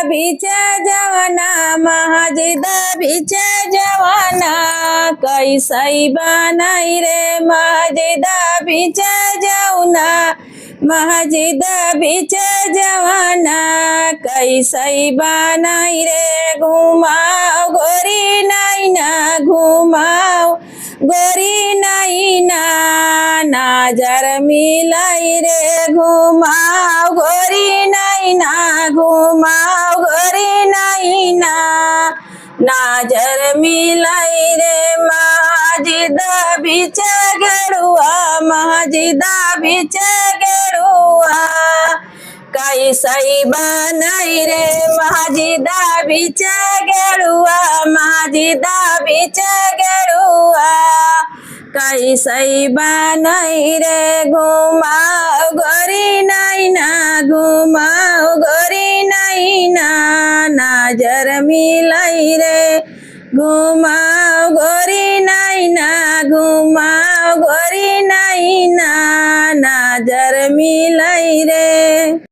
बीच जवाना महजिद बीच जवाना कैसई बनाई रे महजिद बीच जौना महजिद बीच जवाना कैसई बनाई रे घुमाओ गोरी नैना घुमाओ गोरी नैना नजर मिलाई रे घुमाओ गोरी नैना घुमाओ गोरी नैना नजर मिलाई रे महजिद बीच गेरुआ महजिद बीच गेरुआ कैसई बनाई रे महजिद बीच गेरुआ महजिद बीच गेरुआ कैसई बनाई रे घुमाओ गोरी नैना घुमाओ गोरी नैना नजर मिलाई रे घुमाओ गोरी नैना घुमाओ गोरी नैना नजर मिलाई